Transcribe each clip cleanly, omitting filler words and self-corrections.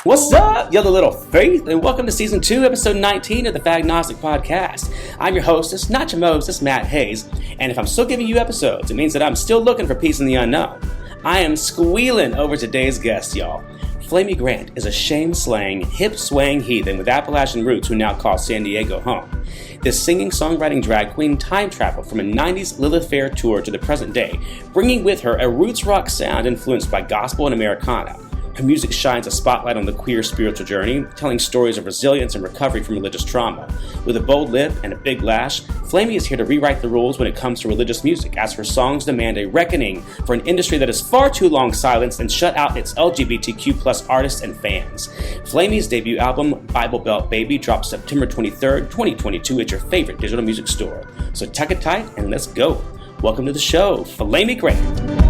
What's up, yellow little faith, and welcome to Season 2, Episode 19 of the Fagnostic Podcast. I'm your hostess, not your Moses, Matt Hayes, and if I'm still giving you episodes, it means that I'm still looking for peace in the unknown. I am squealing over today's guest, y'all. Flamy Grant is a shame-slaying, hip-swaying heathen with Appalachian roots who now call San Diego home. This singing, songwriting drag queen time-traveled from a 90s Lilith Fair tour to the present day, bringing with her a roots rock sound influenced by gospel and Americana. Her music shines a spotlight on the queer spiritual journey, telling stories of resilience and recovery from religious trauma. With a bold lip and a big lash, Flamy is here to rewrite the rules when it comes to religious music, as her songs demand a reckoning for an industry that has far too long silenced and shut out its LGBTQ+ artists and fans. Flamy's debut album, Bible Belt Baby, drops September 23rd, 2022 at your favorite digital music store. So tuck it tight and let's go. Welcome to the show, Flamy Grant.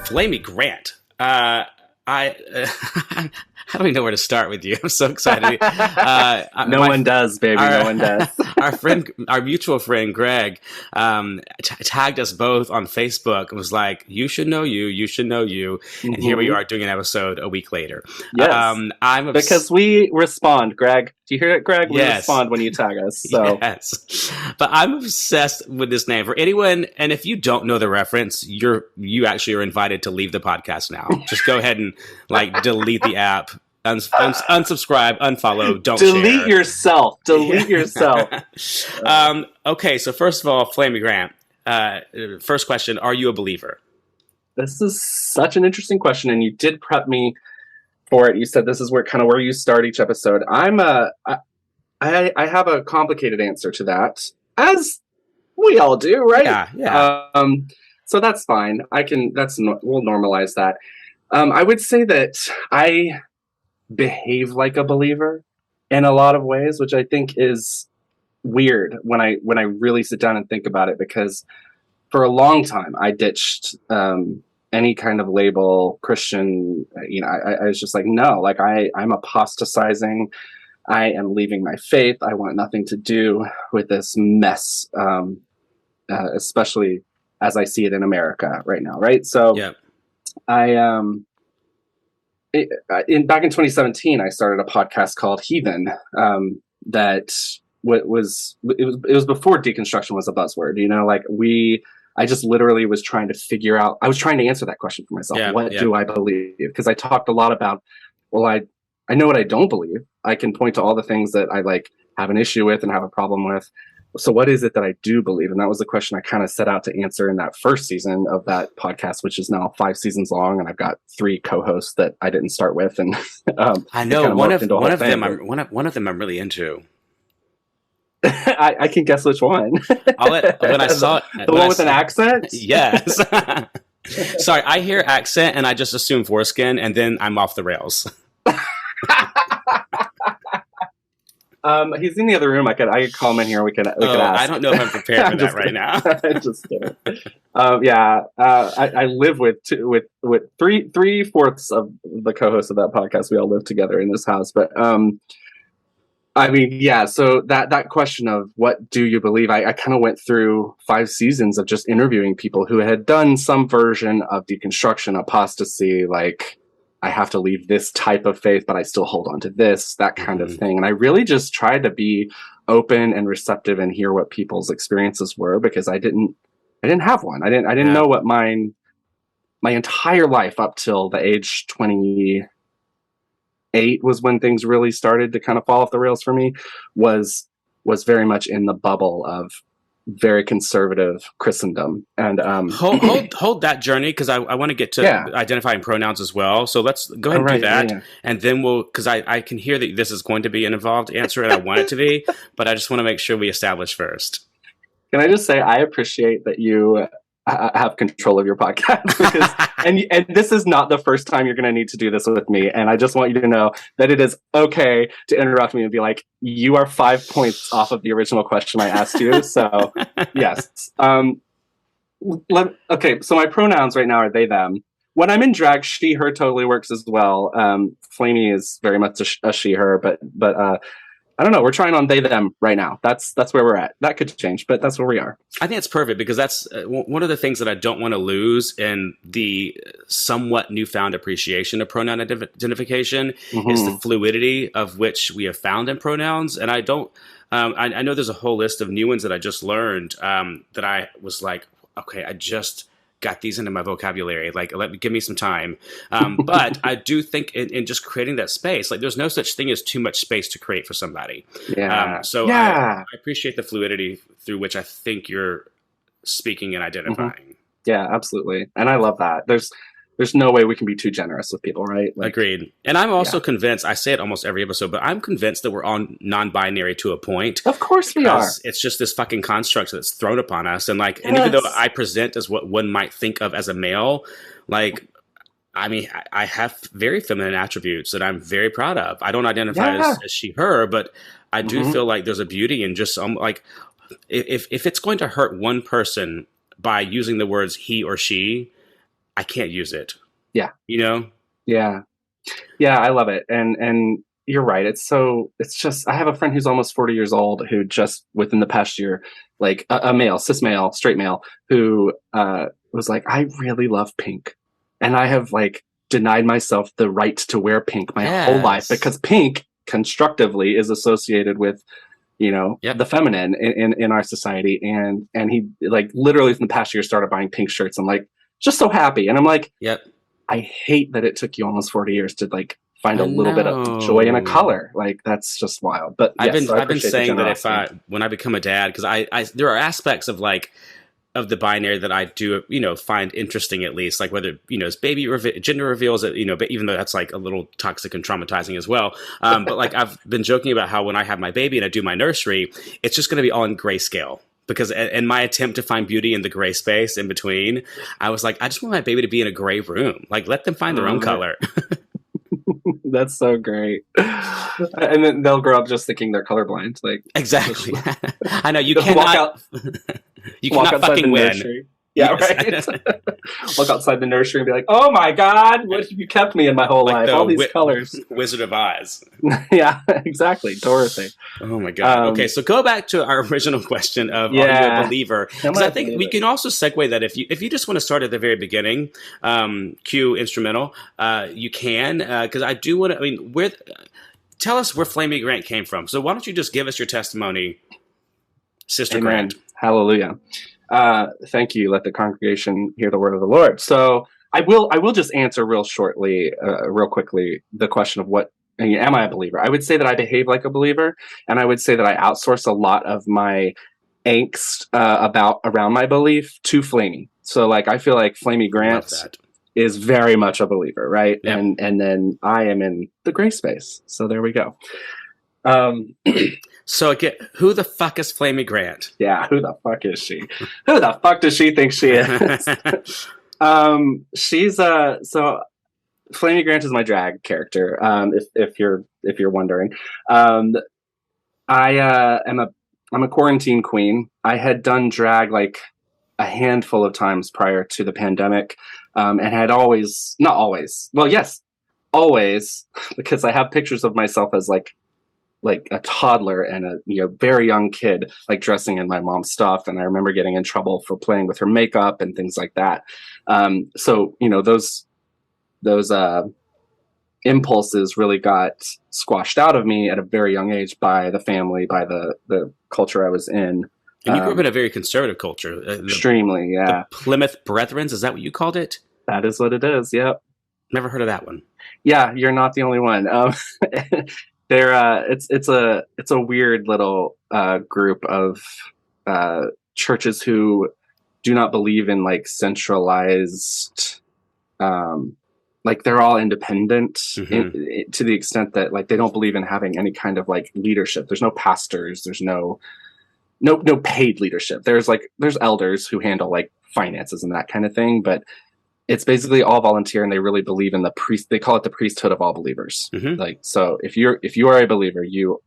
Flamy Grant. I don't even know where to start with you. I'm so excited. No one does, baby. No one does. Our mutual friend, Greg, tagged us both on Facebook and was like, you should know you. Mm-hmm. And here we are doing an episode a week later. Yes. Because we respond, Greg. Do you hear it, Greg? We respond when you tag us. So. Yes. But I'm obsessed with this name. For anyone, and if you don't know the reference, you actually are invited to leave the podcast now. Just go ahead and delete the app. Unsubscribe, unfollow, don't delete share. yourself. Delete yourself. Okay, so first of all, Flamy Grant, first question, are you a believer? This is such an interesting question, and you did prep me for it. You said this is where you start each episode. I have a complicated answer to that, as we all do, right? Yeah. So that's fine. We'll normalize that. I would say that I behave like a believer in a lot of ways, which I think is weird when I really sit down and think about it, because for a long time I ditched any kind of label Christian. I was just like, no, I'm apostatizing. I am leaving my faith. I want nothing to do with this mess, especially as I see it in America right now. Right. So yeah. Back in 2017, I started a podcast called Heathen. That was before deconstruction was a buzzword. I just literally was trying to figure out. I was trying to answer that question for myself. What do I believe? Because I talked a lot about. Well, I know what I don't believe. I can point to all the things that I have an issue with and have a problem with. So what is it that I do believe? And that was the question I kind of set out to answer in that first season of that podcast, which is now 5 seasons long. And I've got 3 co-hosts that I didn't start with. And I know one of them I'm really into. I can guess which one. When I saw it, the one with an accent. Yes. Sorry, I hear accent and I just assume foreskin, and then I'm off the rails. He's in the other room. I could call him in here. We could ask. I don't know if I'm prepared for that right now. Just kidding. I live with 3/4 of the co-hosts of that podcast. We all live together in this house. But so that question of what do you believe? I kind of went through 5 seasons of just interviewing people who had done some version of deconstruction, apostasy, I have to leave this type of faith, but I still hold on to this, that kind of thing. And I really just tried to be open and receptive and hear what people's experiences were, because I didn't have one. I didn't know what my entire life up till the age 28 was when things really started to kind of fall off the rails for me, was very much in the bubble of very conservative Christendom. And hold that journey, because I want to get to identifying pronouns as well. So let's go ahead and do that, and then because I can hear that this is going to be an involved answer, and I want it to be, but I just want to make sure we establish first. Can I just say I appreciate that you have control of your podcast, because and this is not the first time you're going to need to do this with me, and I just want you to know that it is okay to interrupt me and be like, you are 5 points off of the original question I asked you. So yes. Okay, so my pronouns right now are they, them. When I'm in drag, she, her totally works as well. Flamy is very much a she, her, but I don't know. We're trying on they, them right now. That's where we're at. That could change, but that's where we are. I think it's perfect because that's one of the things that I don't want to lose in the somewhat newfound appreciation of pronoun identification is the fluidity of which we have found in pronouns. And I don't, I know there's a whole list of new ones that I just learned that I was like, okay, I just got these into my vocabulary. Like, give me some time. But I do think in just creating that space, like there's no such thing as too much space to create for somebody. Yeah. I appreciate the fluidity through which I think you're speaking and identifying. Yeah, absolutely. And I love that. There's no way we can be too generous with people, right? Like, agreed. And I'm also convinced, I say it almost every episode, but I'm convinced that we're all non-binary to a point. Of course we are. It's just this fucking construct that's thrown upon us. And like, and even though I present as what one might think of as a male, like, I mean, I have very feminine attributes that I'm very proud of. I don't identify as she, her, but I do feel like there's a beauty in just like, if it's going to hurt one person by using the words he or she, I can't use it. Yeah. You know? Yeah. Yeah, I love it. And you're right. It's just, I have a friend who's almost 40 years old who just within the past year, like a male, cis male, straight male, who was like, I really love pink. And I have like denied myself the right to wear pink my whole life because pink constructively is associated with, you know, the feminine in our society. And he like literally from the past year started buying pink shirts. I'm like, just so happy. And I'm like, I hate that it took you almost 40 years to like find a little bit of joy in a color. Like that's just wild. But I've been saying that when I become a dad, because I there are aspects of like of the binary that I do, you know, find interesting at least, like whether, you know, it's baby gender reveals that, you know, but even though that's like a little toxic and traumatizing as well. But like I've been joking about how when I have my baby and I do my nursery, it's just going to be all in grayscale. Because in my attempt to find beauty in the gray space in between, I was like, I just want my baby to be in a gray room. Like, let them find their own color. That's so great. And then they'll grow up just thinking they're colorblind. Like exactly. I know you cannot. You cannot fucking win. Nursery. Yeah, yes. Right. Walk outside the nursery and be like, "Oh my God, what have you kept me in my whole life? All these colors." Wizard of Oz. Yeah, exactly. Dorothy. Oh my God. Okay, so go back to our original question of are you a believer? Because I think we can also segue that if you just want to start at the very beginning, cue instrumental, you can. Because I do want to. I mean, tell us where Flamy Grant came from. So why don't you just give us your testimony, Sister Amen. Grant? Hallelujah. Thank you. Let the congregation hear the word of the Lord. So I will just answer real quickly, the question of what, am I a believer? I would say that I behave like a believer, and I would say that I outsource a lot of my angst around my belief to Flamy. So like, I feel like Flamy Grant is very much a believer, right? Yep. And then I am in the gray space. So there we go. So again, who the fuck is Flamy Grant? Yeah, who the fuck is she? Who the fuck does she think she is? She's so Flamy Grant is my drag character. If you're wondering, I'm a quarantine queen. I had done drag like a handful of times prior to the pandemic, and had always, because I have pictures of myself as like a toddler and a very young kid, like dressing in my mom's stuff. And I remember getting in trouble for playing with her makeup and things like that. So those impulses really got squashed out of me at a very young age by the family, by the culture I was in. And you grew up in a very conservative culture. Extremely, yeah. The Plymouth Brethrens, is that what you called it? That is what it is, yep. Never heard of that one. Yeah, you're not the only one. It's a weird little group of churches who do not believe in like centralized, like they're all independent to the extent that like they don't believe in having any kind of like leadership. There's no pastors. There's no paid leadership. There's elders who handle like finances and that kind of thing, but it's basically all volunteer, and they really believe in they call it the priesthood of all believers. Like, so if you are a believer, you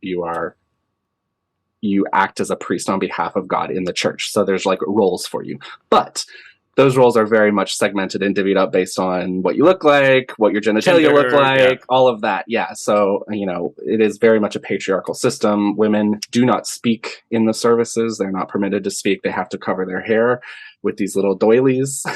act as a priest on behalf of God in the church. So there's like roles for you. But those roles are very much segmented and divvied up based on what you look like, what your genitalia Gender, look like, yeah. all of that. Yeah. So, it is very much a patriarchal system. Women do not speak in the services. They're not permitted to speak. They have to cover their hair with these little doilies.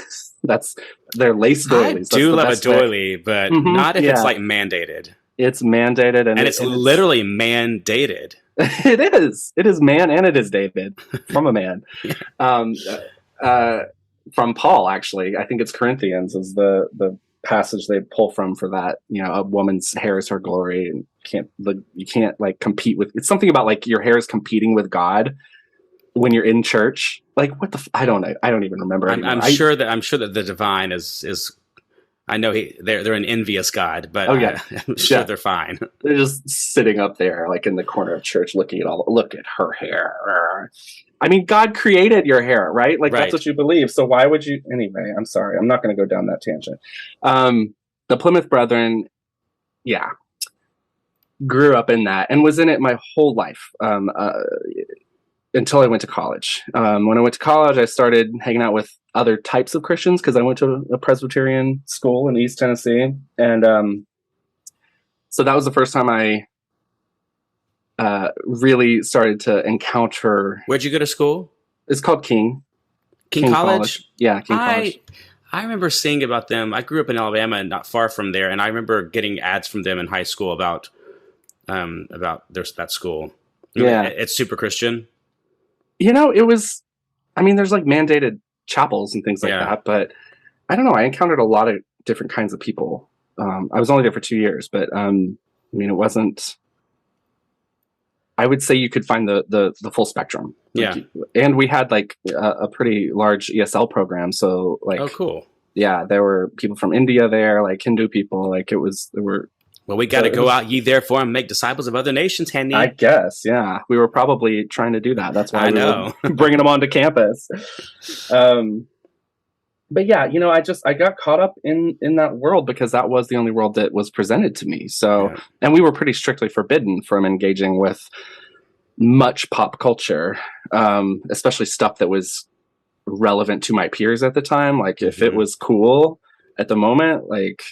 They're lace doilies. I do love a doily, but not if it's like mandated. It's mandated. And it's literally mandated. It is. It is man and it is David from a man. From Paul, actually. I think it's Corinthians is the passage they pull from for that. A woman's hair is her glory, and you can't like compete with. It's something about like your hair is competing with God when you're in church. Like what the? I don't know. I don't even remember. I'm sure that the divine is. I know they're an envious God, but I'm sure they're fine. They're just sitting up there, like in the corner of church, look at her hair. I mean, God created your hair, right? Like that's what you believe. So why would you? Anyway, I'm sorry. I'm not going to go down that tangent. The Plymouth Brethren, grew up in that and was in it my whole life until I went to college. When I went to college, I started hanging out with other types of Christians because I went to a Presbyterian school in East Tennessee. And so that was the first time I really started to encounter. Where'd you go to school? It's called King College. Yeah, King College. I remember seeing about them. I grew up in Alabama and not far from there, and I remember getting ads from them in high school about that school. Yeah, it's super Christian. It was. I mean, there's like mandated chapels and things like that, but I don't know. I encountered a lot of different kinds of people. I was only there for 2 years, but it wasn't. I would say you could find the full spectrum. And we had like a pretty large ESL program. So like, oh, cool. Yeah. There were people from India there, like Hindu people, like well, we got to go out ye therefore and make disciples of other nations, Henny. I guess. Yeah. We were probably trying to do that. That's why we were bringing them onto campus. But yeah, I got caught up in that world because that was the only world that was presented to me. So, and we were pretty strictly forbidden from engaging with much pop culture, especially stuff that was relevant to my peers at the time. Like if it was cool at the moment, like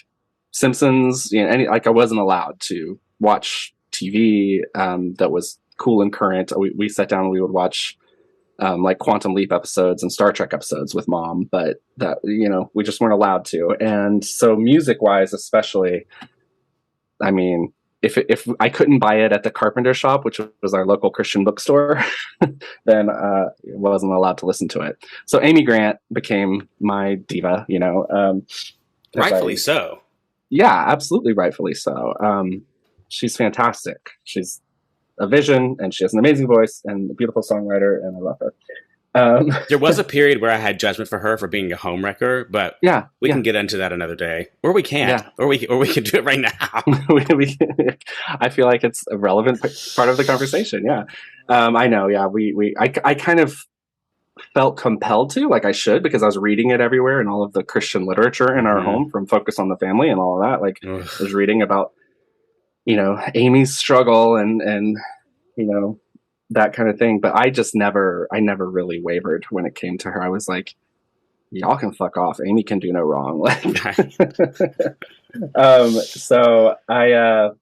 Simpsons, I wasn't allowed to watch TV that was cool and current. We sat down and we would watch like Quantum Leap episodes and Star Trek episodes with Mom, but that we just weren't allowed to. And so music wise, especially, I mean, if I couldn't buy it at the Carpenter Shop, which was our local Christian bookstore, then I wasn't allowed to listen to it. So Amy Grant became my diva, rightfully so. Yeah, absolutely rightfully so. She's fantastic. She's a vision, and she has an amazing voice and a beautiful songwriter, and I love her. There was a period where I had judgment for her for being a homewrecker, but we can get into that another day, or we can't, or we can do it right now. I feel like it's a relevant part of the conversation. Yeah, I know. Yeah, I kind of felt compelled to, like I should, because I was reading it everywhere and all of the Christian literature in our home, from Focus on the Family and all of that. Like I was reading about, Amy's struggle and that kind of thing. But I never really wavered when it came to her. I was like, y'all can fuck off. Amy can do no wrong. So I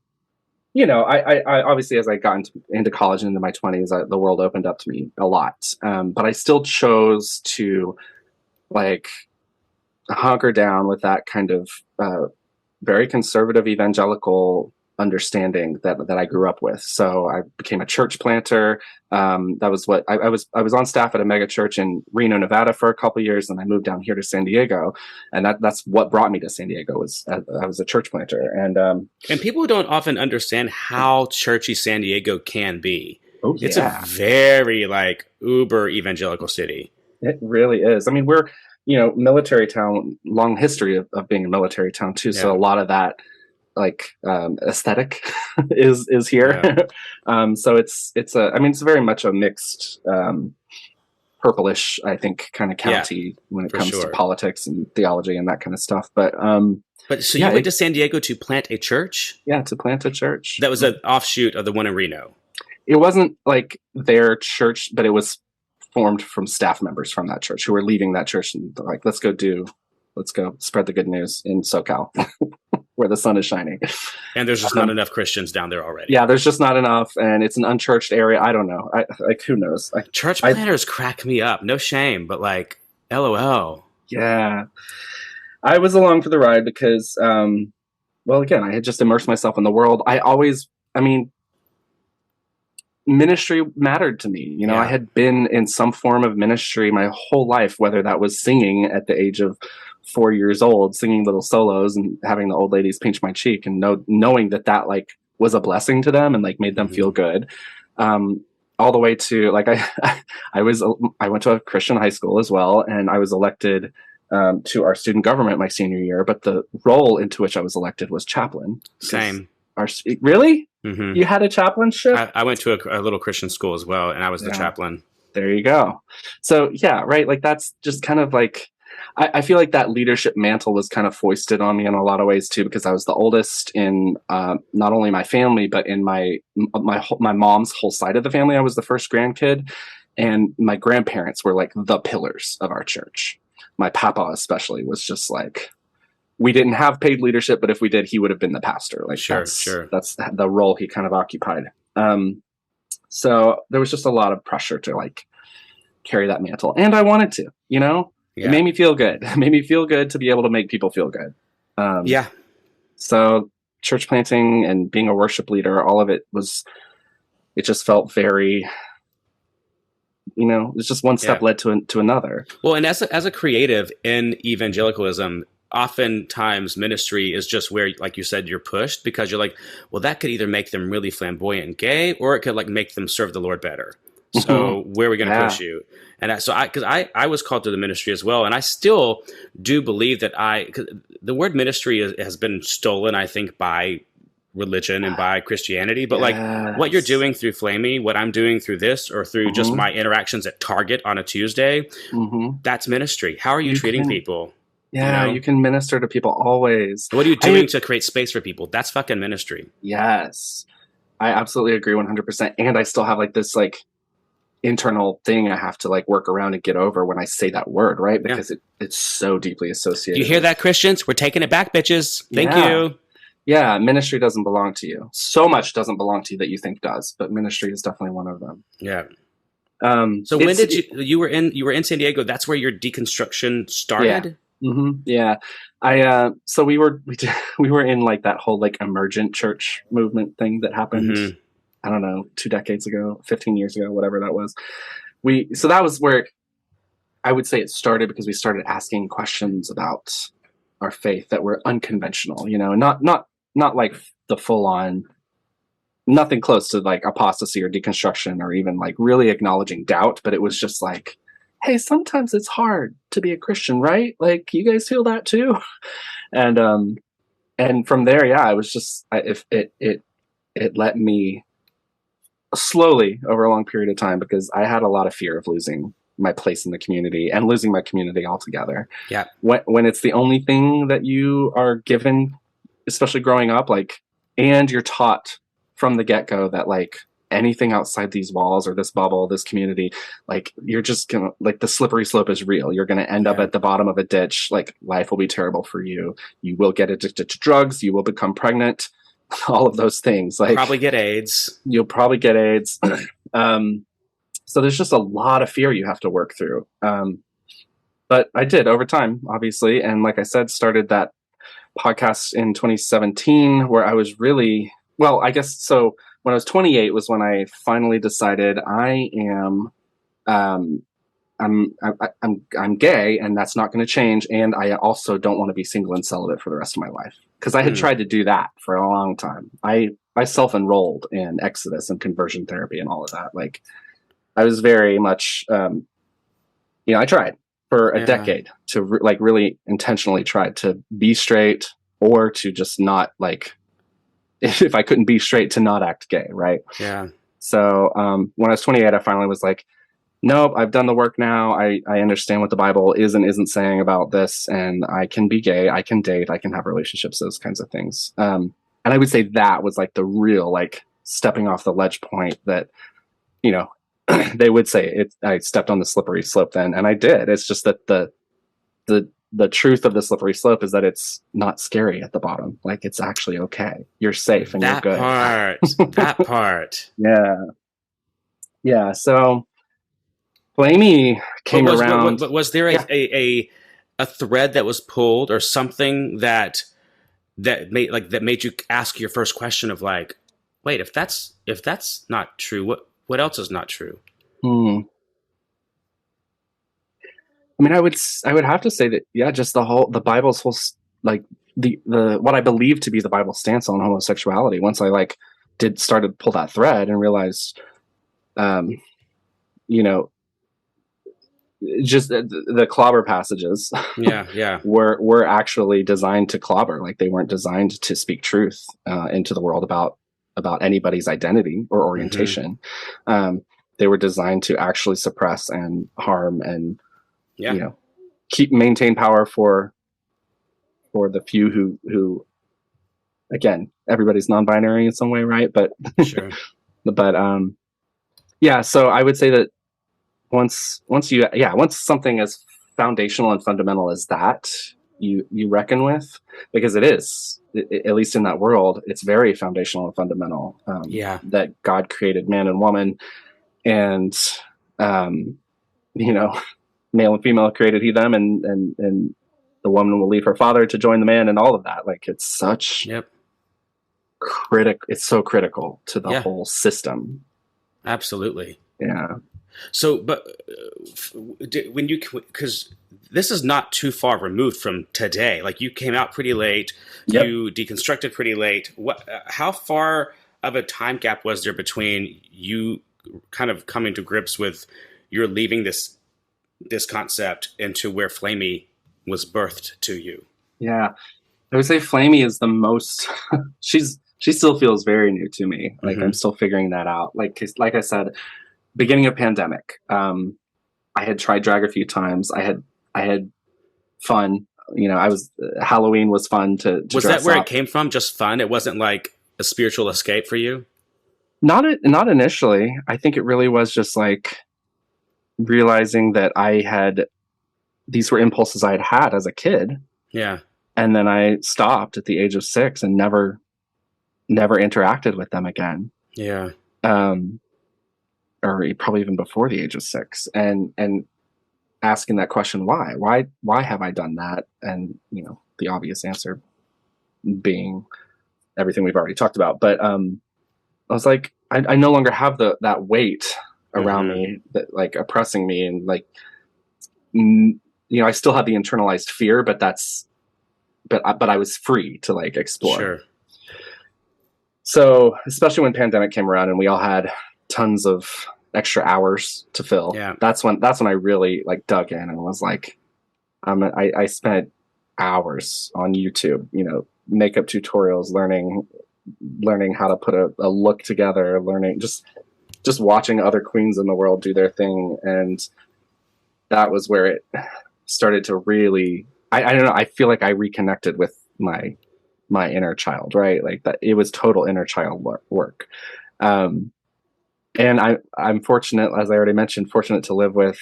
obviously, as I got into college and into my 20s, the world opened up to me a lot. But I still chose to like hunker down with that kind of very conservative evangelical understanding that I grew up with. So I became a church planter. That was what I was on staff at a mega church in Reno, Nevada for a couple of years, and I moved down here to San Diego, and that's what brought me to San Diego. I was a church planter, and people don't often understand how churchy San Diego can be. Oh, yeah. It's a very like uber evangelical city. It really is. I mean, we're military town, long history of being a military town too. So a lot of that like aesthetic is here. So it's very much a mixed purplish, I think, kind of county when it comes to politics and theology and that kind of stuff. But so you went to San Diego to plant a church? Yeah, to plant a church. That was an offshoot of the one in Reno. It wasn't like their church, but it was formed from staff members from that church who were leaving that church and like, let's go spread the good news in SoCal where the sun is shining. And there's just not enough Christians down there already. Yeah, there's just not enough. And it's an unchurched area. I don't know. Who knows? Church planners crack me up. No shame, but like, LOL. Yeah. I was along for the ride because, again, I had just immersed myself in the world. Ministry mattered to me. You know, I had been in some form of ministry my whole life, whether that was singing at the age of 4 years old, singing little solos and having the old ladies pinch my cheek and knowing that like was a blessing to them and like made them feel good. All the way to like, I went to a Christian high school as well. And I was elected to our student government my senior year, but the role into which I was elected was chaplain. Same. Really? Mm-hmm. You had a chaplainship? I went to a little Christian school as well, and I was the chaplain. There you go. So yeah, right. Like that's just kind of like, I feel like that leadership mantle was kind of foisted on me in a lot of ways too, because I was the oldest in not only my family, but in my mom's whole side of the family. I was the first grandkid, and my grandparents were like the pillars of our church. My papa especially was just like, we didn't have paid leadership, but if we did, he would have been the pastor. Like that's the role he kind of occupied. So there was just a lot of pressure to like carry that mantle, and I wanted to, you know. Yeah. It made me feel good. It made me feel good to be able to make people feel good. So church planting and being a worship leader, all of it just felt very, you know, it's just one step led to another. Well, and as a creative in evangelicalism, oftentimes ministry is just where, like you said, you're pushed because you're like, well, that could either make them really flamboyant and gay, or it could like make them serve the Lord better. So where are we going to push you? And because I was called to the ministry as well. And I still do believe that the word ministry has been stolen, I think, by religion and by Christianity. But like what you're doing through Flamy, what I'm doing through this, or through just my interactions at Target on a Tuesday, that's ministry. How are you treating people? Yeah, you can minister to people always. What are you doing to create space for people? That's fucking ministry. Yes. I absolutely agree 100%. And I still have like this like internal thing I have to like work around and get over when I say that word, right? Because it's so deeply associated. You hear that, Christians? We're taking it back, bitches. Thank you. Yeah, ministry doesn't belong to you. So much doesn't belong to you that you think does, but ministry is definitely one of them. Yeah. So when did you were in San Diego? That's where your deconstruction started? Yeah. So we were in like that whole like emergent church movement thing that happened. I don't know, 2 decades ago, 15 years ago, whatever that was. So that was where I would say it started, because we started asking questions about our faith that were unconventional, you know, not like the full on, nothing close to like apostasy or deconstruction or even like really acknowledging doubt. But it was just like, hey, sometimes it's hard to be a Christian, right? Like, you guys feel that too? And from there, I was just, it let me slowly over a long period of time, because I had a lot of fear of losing my place in the community and losing my community altogether. Yeah. When it's the only thing that you are given, especially growing up, like, and you're taught from the get-go that like anything outside these walls or this bubble, this community, like you're just gonna, like, the slippery slope is real. You're going to end up at the bottom of a ditch. Like, life will be terrible for you. You will get addicted to drugs. You will become pregnant. All of those things. Like, probably get AIDS. You'll probably get AIDS. So there's just a lot of fear you have to work through. But I did over time, obviously. And like I said, started that podcast in 2017 where I was really, well, I guess, so when I was 28 was when I finally decided I'm gay, and that's not going to change. And I also don't want to be single and celibate for the rest of my life. Because I had tried to do that for a long time. I self-enrolled in Exodus and conversion therapy and all of that. Like, I was very much, I tried for a decade to really intentionally try to be straight, or to just not, like, if I couldn't be straight, to not act gay, right? Yeah. So when I was 28, I finally was like, nope, I've done the work now. I understand what the Bible is and isn't saying about this, and I can be gay, I can date, I can have relationships, those kinds of things. And I would say that was like the real, like, stepping off the ledge point that, you know, they would say I stepped on the slippery slope then, and I did. It's just that the truth of the slippery slope is that it's not scary at the bottom. Like, it's actually okay. You're safe and That you're good. part, that part. Yeah. So Flamy came around. Was there a thread that was pulled or something that made you ask your first question of like, wait, if that's not true, what else is not true? I mean, I would have to say that, yeah, just the Bible's whole, like, the what I believe to be the Bible stance on homosexuality. Once I started to pull that thread and realized, you know, just the clobber passages, were actually designed to clobber. Like, they weren't designed to speak truth into the world about anybody's identity or orientation. They were designed to actually suppress and harm and maintain power for the few who again, everybody's non-binary in some way, right? But sure. So I would say that once something as foundational and fundamental as that you reckon with, because it is, at least in that world, it's very foundational and fundamental. That God created man and woman, and male and female created he them, and the woman will leave her father to join the man, and all of that. Like, it's such it's so critical to the whole system. Absolutely. Yeah. So, but because this is not too far removed from today, like, you came out pretty late, you deconstructed pretty late. How far of a time gap was there between you kind of coming to grips with you're leaving this concept into where Flamy was birthed to you? Yeah, I would say Flamy is the most. She still feels very new to me. Like, I'm still figuring that out. Like I said, beginning of pandemic, I had tried drag a few times. I had fun. Halloween was fun to was dress that where up. It came from? Just fun? It wasn't like a spiritual escape for you? Not initially. I think it really was just like realizing that these were impulses I had as a kid. Yeah. And then I stopped at the age of 6 and never interacted with them again. Yeah. Or probably even before the age of 6, and asking that question, why have I done that? And, the obvious answer being everything we've already talked about. But, I was like, I no longer have that weight around me that, like, oppressing me, and, like, I still had the internalized fear, but I was free to, like, explore. Sure. So, especially when pandemic came around and we all had tons of extra hours to fill. Yeah. That's when I really, like, dug in and was like, I spent hours on YouTube, makeup tutorials, learning how to put a look together, learning just watching other queens in the world do their thing. And that was where it started to really, I don't know, I feel like I reconnected with my inner child, right? Like, that it was total inner child work. And I'm fortunate, as I already mentioned, to live with,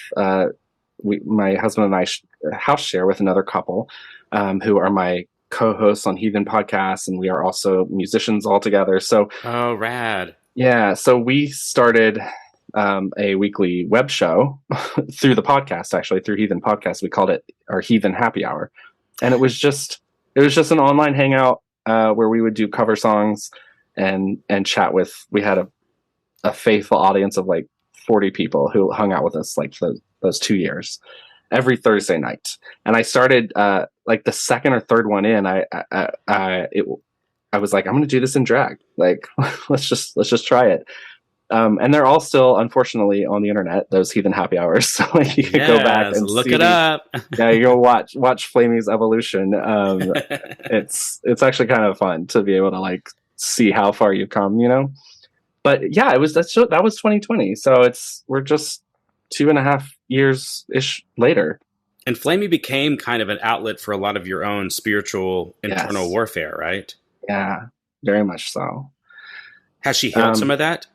my husband and I house share with another couple, who are my co-hosts on Heathen podcasts, and we are also musicians all together. So, oh, rad. Yeah. So we started a weekly web show through the podcast, actually through Heathen podcast. We called it our Heathen Happy Hour. And it was just an online hangout, where we would do cover songs and chat with, we had a faithful audience of like 40 people who hung out with us like those 2 years every Thursday night. And I started like the second or third one in, I was like, I'm going to do this in drag. Like, let's just try it. And they're all still, unfortunately, on the internet, those Heathen Happy Hours. So like, you can go back and look it up. Yeah, you'll watch Flamy's evolution. It's actually kind of fun to be able to like see how far you've come, But yeah, that was 2020. So we're just 2.5 years ish later. And Flamy became kind of an outlet for a lot of your own spiritual internal warfare, right? Yeah, very much so. Has she healed some of that?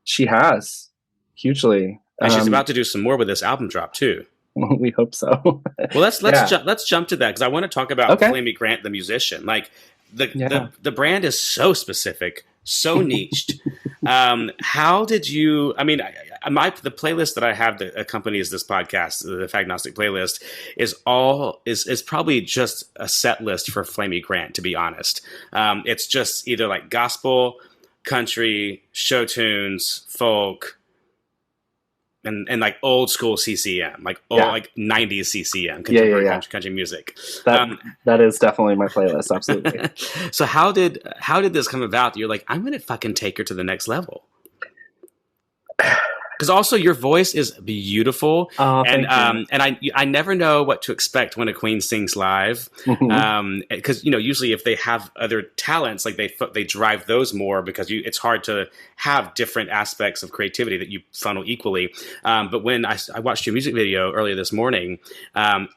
She has. hugely. And she's about to do some more with this album drop too. We hope so. Well, let's jump to that, because I want to talk about Flamy Grant, the musician. Like the brand is so specific, so niched. How did you? I mean, the playlist that I have that accompanies this podcast, the Fagnostic playlist, is probably just a set list for Flamy Grant. To be honest, it's just either like gospel, country, show tunes, folk. And like old school CCM, like 90s CCM, contemporary country music. That is definitely my playlist, absolutely. So how did this come about? You're like, I'm gonna fucking take her to the next level. Because also your voice is beautiful, and I never know what to expect when a queen sings live. Because usually if they have other talents, like they drive those more, because it's hard to have different aspects of creativity that you funnel equally. But when I watched your music video earlier this morning,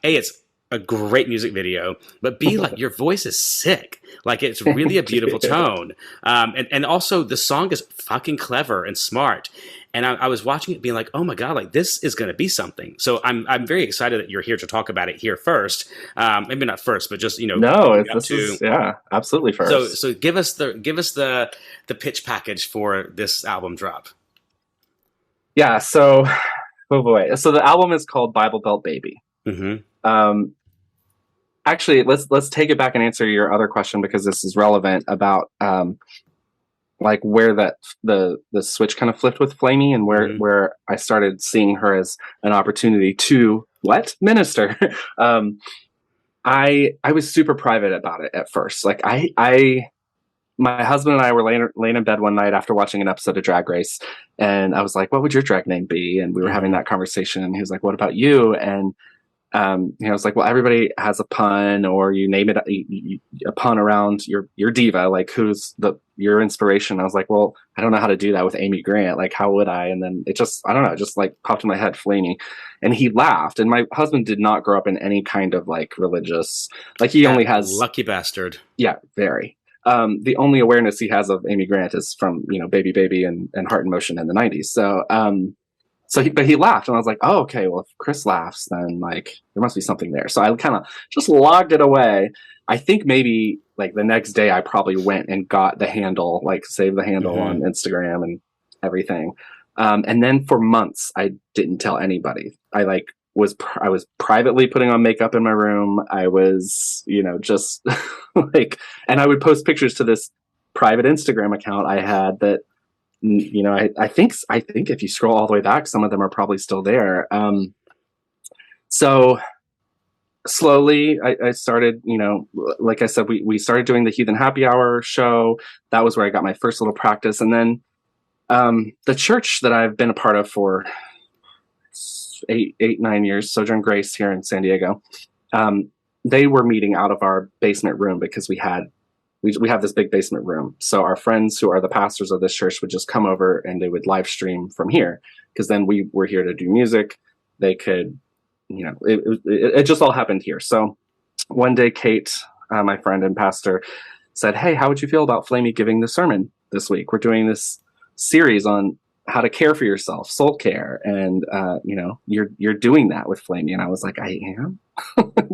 it's a great music video, but B, like your voice is sick. Like it's really a beautiful tone. And also the song is fucking clever and smart. And I was watching it being like, oh my God, like this is going to be something. So I'm very excited that you're here to talk about it here first. Maybe not first, but just, absolutely first. So give us the pitch package for this album drop. Yeah. So, oh boy. So the album is called Bible Belt Baby. Mm-hmm. Actually, let's take it back and answer your other question, because this is relevant about, like where the switch kind of flipped with Flamy, and where I started seeing her as an opportunity to minister. I was super private about it at first. Like my husband and I were laying in bed one night after watching an episode of Drag Race, and I was like, what would your drag name be? And we were having that conversation, and he was like, what about you? And I was like, well, everybody has a pun, or you name it a pun around your diva, like who's your inspiration. I was like, well, I don't know how to do that with Amy Grant. Like, how would I? And then it just like popped in my head, Flamy. And he laughed. And my husband did not grow up in any kind of like religious, like he only has lucky bastard. Yeah, very. The only awareness he has of Amy Grant is from, Baby Baby and Heart in Motion in the 90s. So, but he laughed, and I was like, oh, okay, well, if Chris laughs, then like there must be something there. So I kind of just logged it away. I think maybe like the next day I probably went and got the handle, like saved the handle on Instagram and everything. And then for months I didn't tell anybody. I was privately putting on makeup in my room. I was, just like, and I would post pictures to this private Instagram account I had that, I think if you scroll all the way back, some of them are probably still there. So slowly I started, like I said, we started doing the Heathen Happy Hour show. That was where I got my first little practice. And then the church that I've been a part of for 9 years, Sojourn Grace here in San Diego, they were meeting out of our basement room, because we have this big basement room. So our friends who are the pastors of this church would just come over, and they would live stream from here, because then we were here to do music. They could, it just all happened here. So one day, Kate, my friend and pastor, said, hey, how would you feel about Flamy giving the sermon this week? We're doing this series on how to care for yourself, soul care. And, you're doing that with Flamy. And I was like, I am?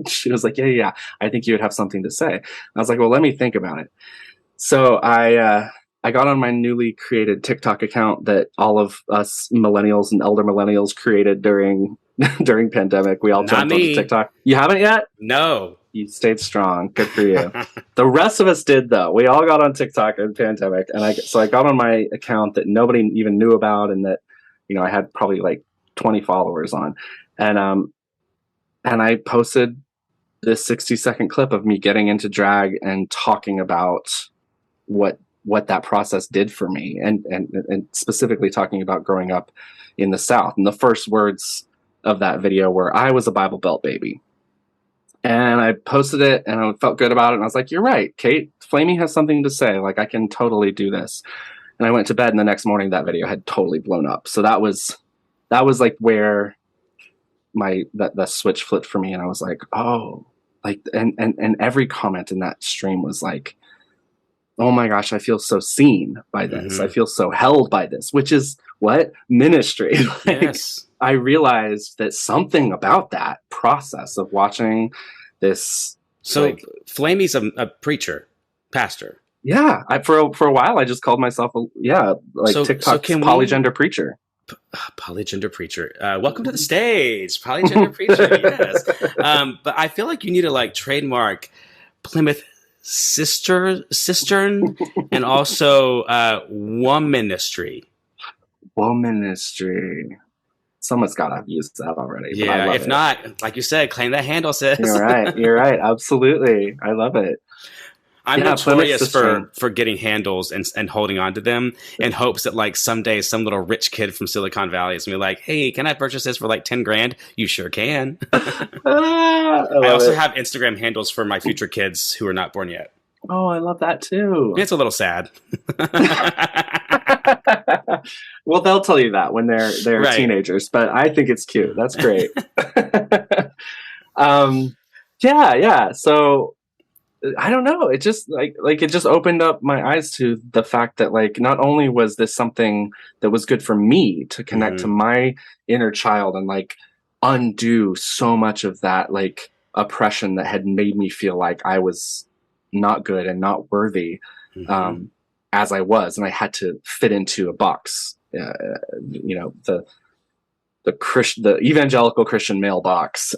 She was like, yeah. I think you would have something to say. I was like, well, let me think about it. So I got on my newly created TikTok account that all of us millennials and elder millennials created during pandemic. We all jumped onto TikTok. You haven't yet? No. You stayed strong. Good for you. The rest of us did, though. We all got on TikTok in pandemic. And I got on my account that nobody even knew about, and that, I had probably like 20 followers on. And I posted this 60-second clip of me getting into drag and talking about what that process did for me, and specifically talking about growing up in the South. And the first words of that video were, I was a Bible Belt baby. And I posted it, and I felt good about it. And I was like, you're right, Kate. Flamy has something to say. Like, I can totally do this. And I went to bed, and the next morning that video had totally blown up. So that was like where that switch flipped for me. And I was like, oh, like, and every comment in that stream was like, oh my gosh, I feel so seen by this. I feel so held by this, which is what? Ministry. Like, Yes. I realized that something about that process of watching this. So like, Flamy's a preacher, pastor. yeah, for a while I just called myself TikTok's polygender preacher. Polygender preacher. Welcome to the stage, polygender preacher. Yes. But I feel like you need to like trademark Plymouth Cistern and also Womanistry. Womanistry. Someone's got to have used that already. Yeah, if not, like you said, claim that handle, sis. You're right. You're right. Absolutely. I love it. I'm notorious for getting handles and holding on to them in hopes that like someday some little rich kid from Silicon Valley is going to be like, hey, can I purchase this for like 10 grand? You sure can. I also have Instagram handles for my future kids who are not born yet. Oh, I love that too. It's a little sad. Well, they'll tell you that when they're right. Teenagers, but I think it's cute. That's great. Yeah. So I don't know. It just like it just opened up my eyes to the fact that like not only was this something that was good for me to connect to my inner child and like undo so much of that like oppression that had made me feel like I was not good and not worthy as I was, and I had to fit into a box. The evangelical Christian male box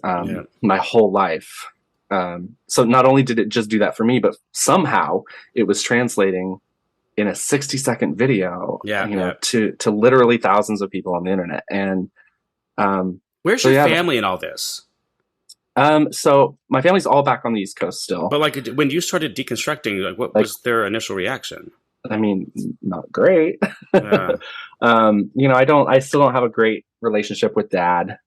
my whole life. So not only did it just do that for me, but somehow it was translating in a 60-second video, to literally thousands of people on the internet. And where's your family in all this? So my family's all back on the East Coast still. But like when you started deconstructing, like what was their initial reaction? I mean, not great. I still don't have a great relationship with Dad.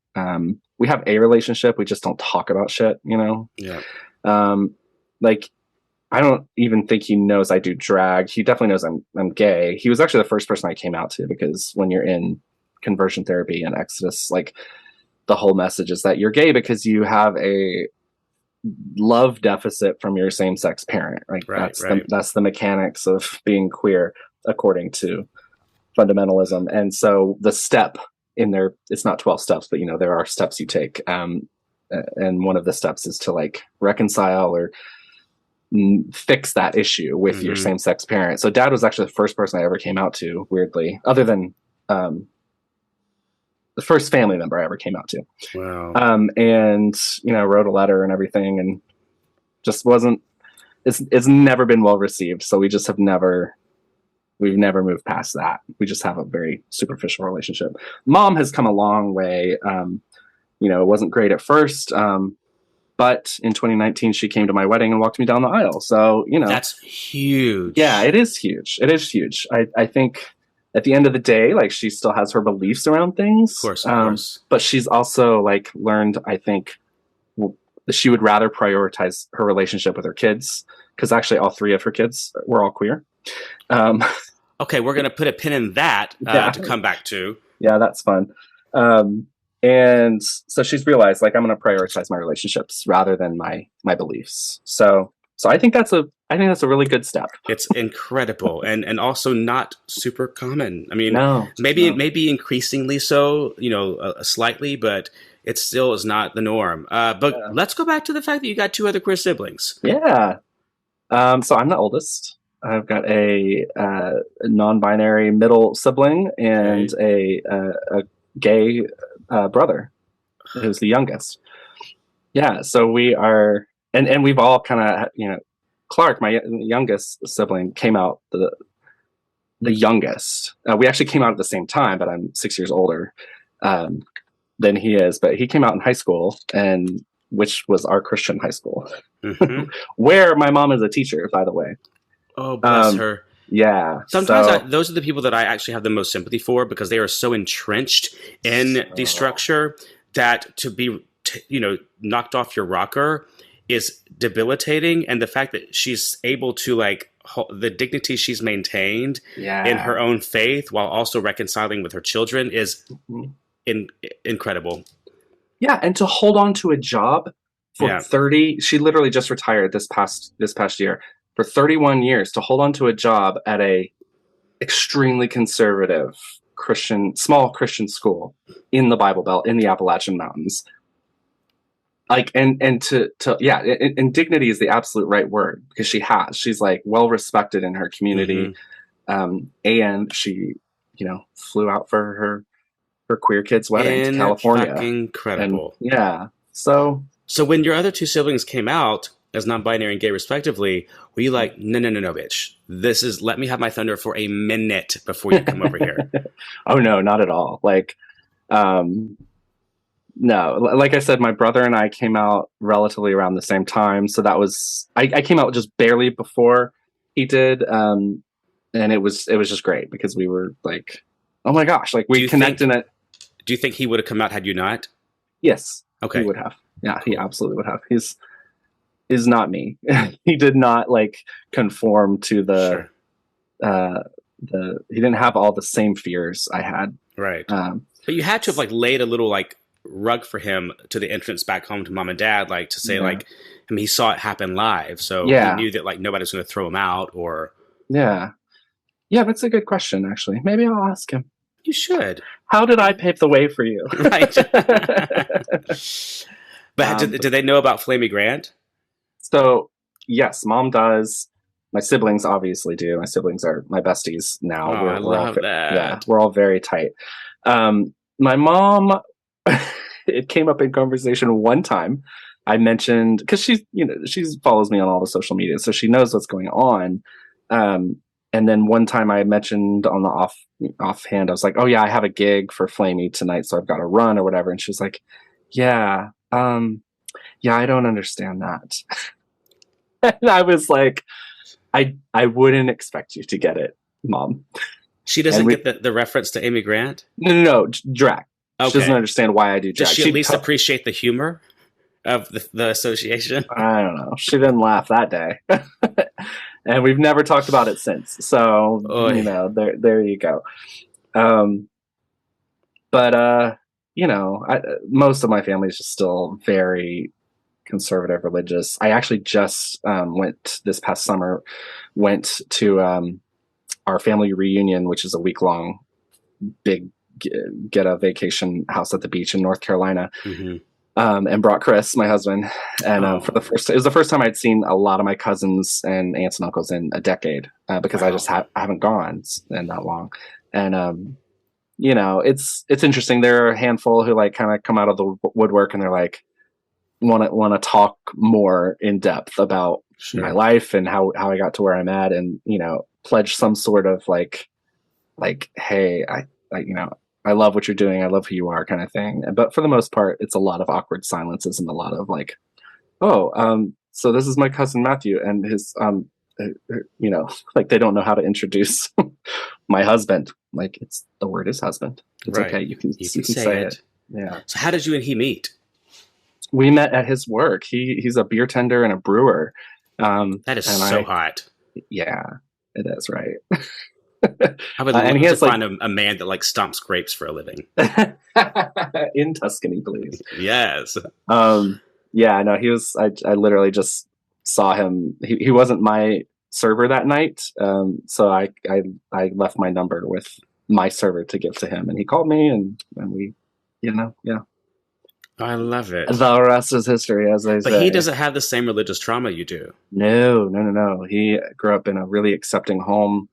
We have a relationship. We just don't talk about shit, Yeah. I don't even think he knows I do drag. He definitely knows I'm gay. He was actually the first person I came out to, because when you're in conversion therapy and Exodus, like the whole message is that you're gay because you have a love deficit from your same-sex parent. Like that's the mechanics of being queer according to fundamentalism. And so the step in there, it's not 12 steps, but there are steps you take. And one of the steps is to like reconcile or fix that issue with your same-sex parent. So Dad was actually the first person I ever came out to, weirdly, other than the first family member I ever came out to. Wow. And wrote a letter and everything, and just wasn't. It's never been well received. So we've never moved past that. We just have a very superficial relationship. Mom has come a long way. It wasn't great at first, but in 2019 she came to my wedding and walked me down the aisle. So that's huge. Yeah, it is huge. It is huge. I think at the end of the day, like, she still has her beliefs around things. Of course. But she's also like learned, I think, she would rather prioritize her relationship with her kids, because actually all 3 of her kids were all queer. Okay, we're going to put a pin in that to come back to. Yeah, that's fun. And so she's realized, like, I'm going to prioritize my relationships rather than my beliefs. So I think that's a really good step. It's incredible, and also not super common. I mean, maybe increasingly so, slightly, but it still is not the norm. But let's go back to the fact that you got 2 other queer siblings. Yeah. So I'm the oldest. I've got a non-binary middle sibling and a gay brother who's the youngest. Yeah. So we are, and we've all kind of, Clark, my youngest sibling, came out the youngest. We actually came out at the same time, but I'm 6 years older than he is. But he came out in high school, and which was our Christian high school, where my mom is a teacher, by the way. Oh, bless her. Yeah. Sometimes those are the people that I actually have the most sympathy for, because they are so entrenched in the structure that to be, knocked off your rocker is debilitating. And the fact that she's able to, like, the dignity she's maintained in her own faith while also reconciling with her children is incredible. Yeah. And to hold on to a job for 30, she literally just retired this past year. For 31 years, to hold on to a job at a extremely conservative small Christian school in the Bible Belt in the Appalachian Mountains. Like, and dignity is the absolute right word, because she's like well respected in her community. And she, flew out for her queer kid's wedding to California. Incredible. And, So when your other two siblings came out as non-binary and gay respectively, were you like, no, bitch, let me have my thunder for a minute before you come over here? Oh no, not at all. Like, no, like I said, my brother and I came out relatively around the same time. So that was, I came out just barely before he did. And it was just great, because we were like, oh my gosh, like we connect in it. Do you think he would have come out had you not? Yes. Okay. He would have. Yeah, he absolutely would have. He's not me. He did not like conform to the, he didn't have all the same fears I had. Right. But you had to have like laid a little like rug for him to the entrance back home to mom and dad, like to say like, I mean, he saw it happen live. So he knew that like nobody's going to throw him out or. Yeah. Yeah, that's a good question, actually. Maybe I'll ask him. You should. How did I pave the way for you? Right. But did they know about Flamy Grant? So, yes, mom does. My siblings obviously do. My siblings are my besties now. Oh, I love that. Yeah, we're all very tight. My mom, it came up in conversation one time. I mentioned, because she follows me on all the social media, so she knows what's going on. And then one time I mentioned on the offhand, I was like, oh yeah, I have a gig for Flamy tonight, so I've got to run or whatever. And she was like, yeah, I don't understand that. And I was like, I wouldn't expect you to get it, Mom. She doesn't get the reference to Amy Grant? No, drag. Okay. She doesn't understand why I do drag. Does she at least appreciate the humor of the association? I don't know. She didn't laugh that day. And we've never talked about it since. So, there you go. Most of my family is just still very conservative religious. I actually just this past summer went to our family reunion, which is a week-long big get a vacation house at the beach in North Carolina. And brought Chris, my husband, and it was the first time I'd seen a lot of my cousins and aunts and uncles in a decade, because I just haven't gone in that long. And it's interesting. There are a handful who like kind of come out of the woodwork and they're like want to talk more in depth about my life and how I got to where I'm at, and pledge some sort of like hey, I love what you're doing. I love who you are, kind of thing. But for the most part, it's a lot of awkward silences and a lot of like, so this is my cousin Matthew and his, like they don't know how to introduce my husband. Like the word is husband. It's okay. You can say it. Yeah. So how did you and he meet? We met at his work. He's a beer tender and a brewer. That is so hot. Yeah, it is, right? I would love to find a man that like stomps grapes for a living. In Tuscany, please. Yes. Yeah, no, he was, I literally just saw him. He wasn't my server that night. So I left my number with my server to give to him, and he called me and we, yeah. I love it. The rest is history, as they say. But he doesn't have the same religious trauma you do. No. He grew up in a really accepting home.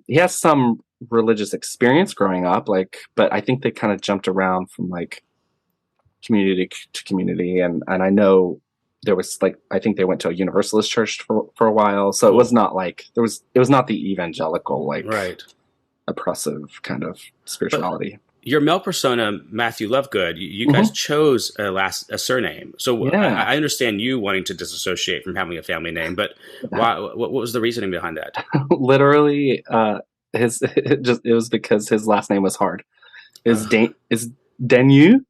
He has some religious experience growing up, but I think they kind of jumped around from like community to community. And I know there was I think they went to a Universalist church for a while. So it was not like it was not the evangelical, oppressive kind of spirituality. But your male persona, Matthew Lovegood, you guys chose a surname. So I understand you wanting to disassociate from having a family name, but why? What was the reasoning behind that? Literally, it was because his last name was hard. Is Danu,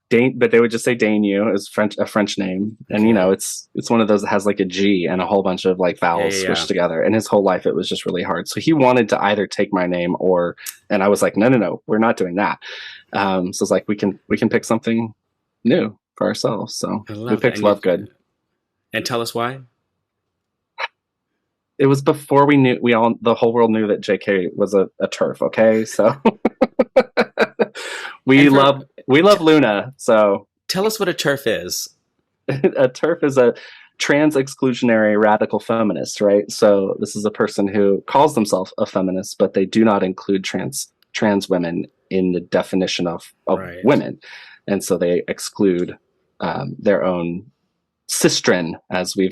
but they would just say Danu. It's a French name, and it's one of those that has like a G and a whole bunch of like vowels squished together. And his whole life it was just really hard. So he wanted to either take my name and I was like, no, we're not doing that. So it's like we can pick something new for ourselves. So we picked Lovegood. And tell us why. It was before we knew the whole world knew that JK was a TERF. Okay, so We love Luna. So tell us what a TERF is. A TERF is a trans exclusionary radical feminist, right? So this is a person who calls themselves a feminist, but they do not include trans women in the definition of Right. women, and so they exclude their own sistren, as we're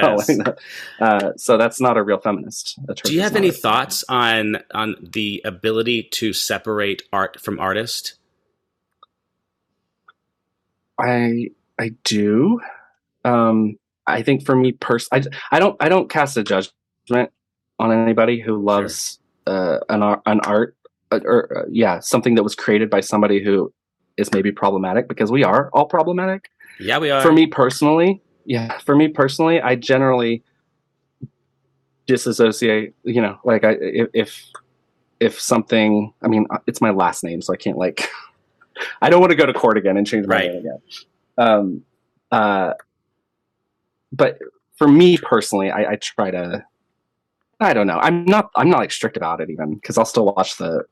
calling them. So that's not a real feminist. Do you have any thoughts on the ability to separate art from artist? I do. I think for me personally, I don't cast a judgment on anybody who loves an art or something that was created by somebody who is maybe problematic, because we are all problematic. Yeah, we are. For me personally, I generally disassociate. You know, like if something, I mean, it's my last name, so I can't like. I don't want to go to court again and change my name again. But for me personally, I try to. I don't know. I'm not like strict about it even, because I'll still watch the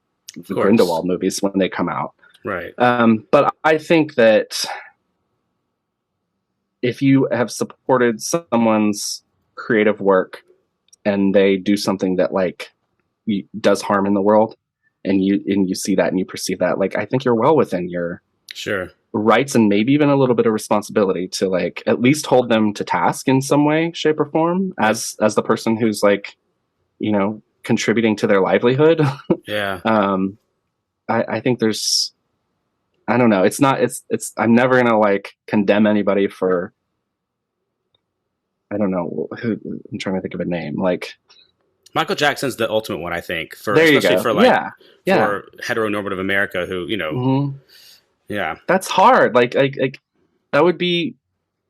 Grindelwald movies when they come out. Right. But I think that if you have supported someone's creative work and they do something that like does harm in the world, and you see that and you perceive that, like, I think you're well within your rights and maybe even a little bit of responsibility to like at least hold them to task in some way, shape, or form as the person who's like, you know, contributing to their livelihood. Yeah. I think there's, I don't know. It's I'm never going to like condemn anybody for, I don't know who, I'm trying to think of a name. Like Michael Jackson's the ultimate one, I think, for there especially for like for heteronormative America who, you know, mm-hmm. Yeah. That's hard. Like that would be,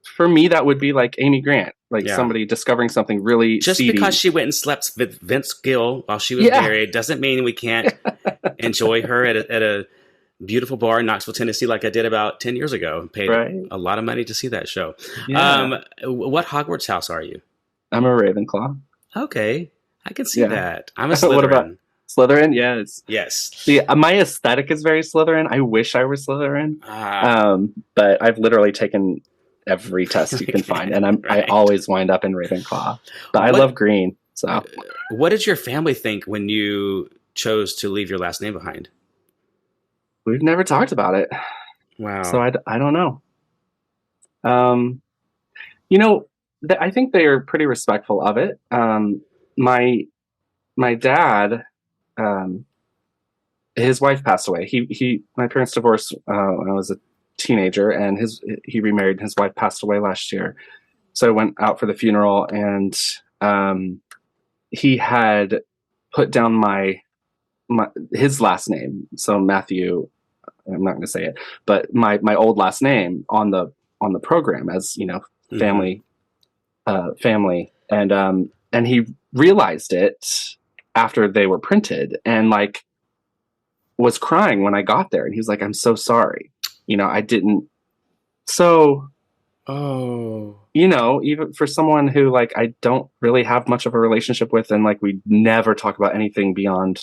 for me, that would be like Amy Grant, like somebody discovering something really just seedy. Because she went and slept with Vince Gill while she was married doesn't mean we can't enjoy her at a beautiful bar in Knoxville, Tennessee, like I did about 10 years ago, and paid a lot of money to see that show. Yeah. What Hogwarts house are you? I'm a Ravenclaw. Okay. I can see that. I'm a Slytherin. What about Slytherin? Yes. See, my aesthetic is very Slytherin. I wish I were Slytherin. But I've literally taken every test you can find, and I always wind up in Ravenclaw. But I love green. So, what did your family think when you chose to leave your last name behind? We've never talked about it. Wow. So I don't know. You know, I think they are pretty respectful of it. My dad, his wife passed away. My parents divorced when I was a teenager, and he remarried. His wife passed away last year. So I went out for the funeral, and he had put down his last name. So Matthew, I'm not going to say it, but my old last name on the program as, you know, family, and he realized it after they were printed, and like was crying when I got there, and he was like, "I'm so sorry, you know, I didn't." So, you know, even for someone who like I don't really have much of a relationship with, and like we never talk about anything beyond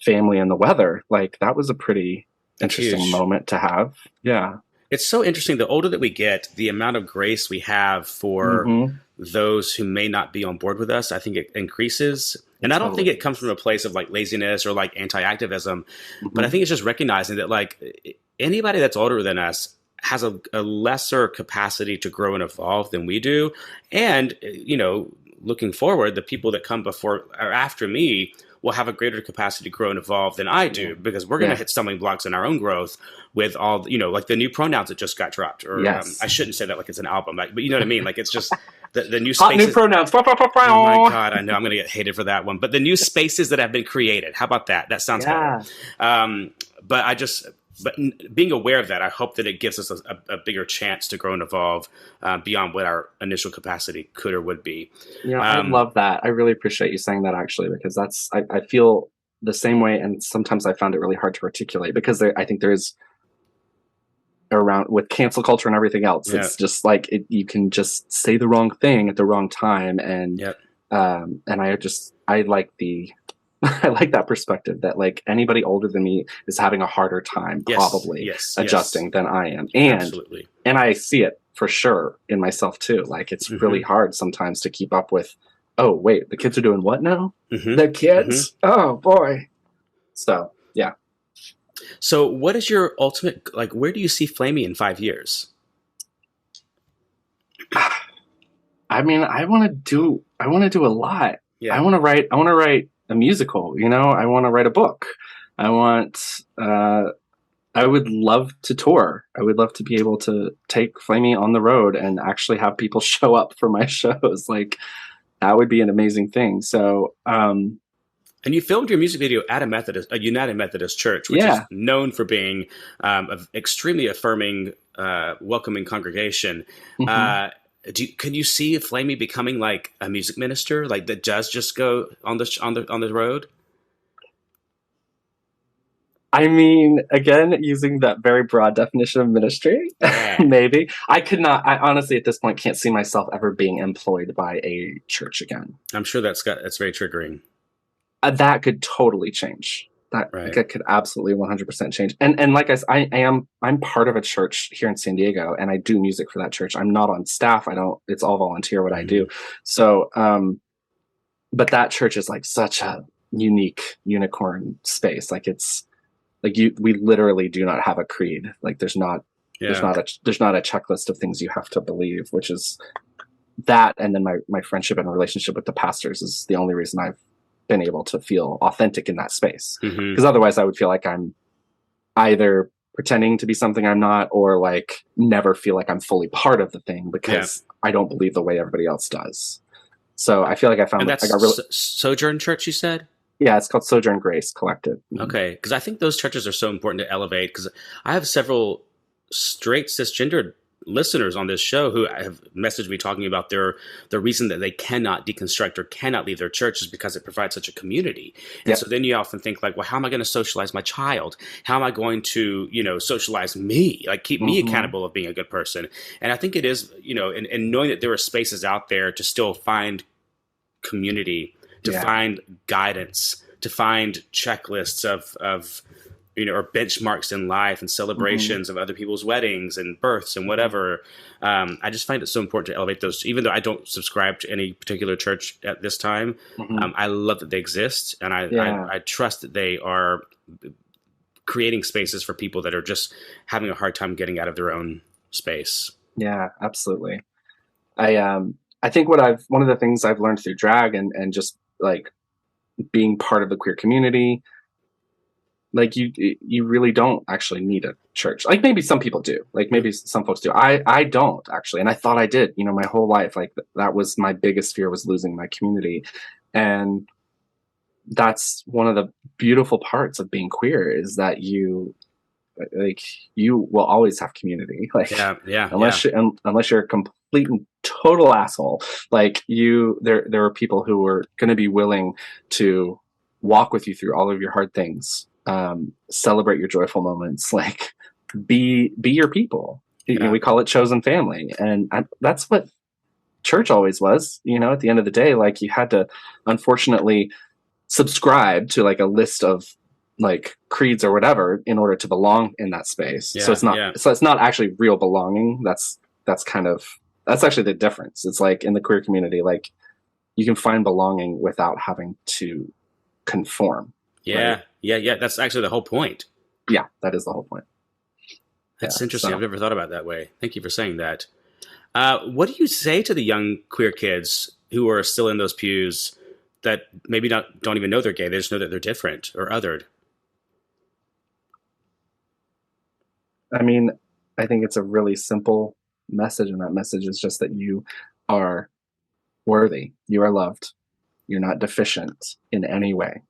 family and the weather, like that was a pretty interesting moment to have. Yeah. It's so interesting. The older that we get, the amount of grace we have for those who may not be on board with us, I think it increases. And I don't think it comes from a place of like laziness or like anti-activism, but I think it's just recognizing that like anybody that's older than us has a lesser capacity to grow and evolve than we do. And, you know, looking forward, the people that come before or after me will have a greater capacity to grow and evolve than I do, because we're going to hit stumbling blocks in our own growth with all, you know, like the new pronouns that just got dropped. Or I shouldn't say that like it's an album, but you know what I mean? Like it's just the new spaces. Hot new pronouns. Oh my God, I know I'm going to get hated for that one. But the new spaces that have been created. How about that? That sounds better. But being aware of that, I hope that it gives us a bigger chance to grow and evolve beyond what our initial capacity could or would be. Yeah, I love that. I really appreciate you saying that, actually, because I feel the same way. And sometimes I found it really hard to articulate, because I think there's around with cancel culture and everything else. It's just like you can just say the wrong thing at the wrong time. And I like the I like that perspective that like anybody older than me is having a harder time probably adjusting than I am. Absolutely. And I see it for sure in myself too. Like it's really hard sometimes to keep up with, oh wait, the kids are doing what now? The kids? Oh boy. So yeah. So what is your ultimate, like, where do you see Flamy in 5 years? I mean, I want to do a lot. Yeah. I want to write a musical, you know, I want to write a book. I would love to tour. I would love to be able to take Flamy on the road and actually have people show up for my shows. Like that would be an amazing thing. So, and you filmed your music video at a United Methodist church, which is known for being an extremely affirming, welcoming congregation. Can you see Flamy becoming like a music minister, like that does just go on the road? I mean, again, using that very broad definition of ministry, maybe. I honestly at this point can't see myself ever being employed by a church again. I'm sure that's very triggering. That could totally change. That could absolutely 100% change. And like I'm part of a church here in San Diego, and I do music for that church. I'm not on staff. It's all volunteer what I do. So, but that church is like such a unique unicorn space. Like it's like we literally do not have a creed. Like there's not a checklist of things you have to believe, which is that. And then my friendship and relationship with the pastors is the only reason I've been able to feel authentic in that space. Because otherwise I would feel like I'm either pretending to be something I'm not, or like never feel like I'm fully part of the thing because I don't believe the way everybody else does. So I feel like I found that's Sojourn Church, you said? Yeah, it's called Sojourn Grace Collective. Okay, because I think those churches are so important to elevate, because I have several straight cisgendered listeners on this show who have messaged me talking about the reason that they cannot deconstruct or cannot leave their church is because it provides such a community. And so then you often think like, well, how am I going to socialize my child? How am I going to, socialize me, like keep me accountable of being a good person? And I think it is, and knowing that there are spaces out there to still find community, to find guidance, to find checklists of or benchmarks in life and celebrations of other people's weddings and births and whatever. I just find it so important to elevate those, even though I don't subscribe to any particular church at this time. I love that they exist, and I trust that they are creating spaces for people that are just having a hard time getting out of their own space. Yeah, absolutely. I think one of the things I've learned through drag and just like being part of the queer community, like you really don't actually need a church. Like maybe some people do, like maybe some folks do. I don't actually. And I thought I did, my whole life. Like that was my biggest fear, was losing my community. And that's one of the beautiful parts of being queer, is that you will always have community. Like unless you're a complete and total asshole, like there are people who are going to be willing to walk with you through all of your hard things, celebrate your joyful moments, like be your people. We call it chosen family, and that's what church always was. At the end of the day, like you had to unfortunately subscribe to like a list of like creeds or whatever in order to belong in that space. So it's not actually real belonging. That's actually the difference. It's like in the queer community, like you can find belonging without having to conform. Right? That's actually the whole point. Yeah, that is the whole point. That's interesting. I've never thought about it that way. Thank you for saying that. What do you say to the young queer kids who are still in those pews that maybe don't even know they're gay? They just know that they're different or othered. I mean, I think it's a really simple message, and that message is just that you are worthy. You are loved. You're not deficient in any way.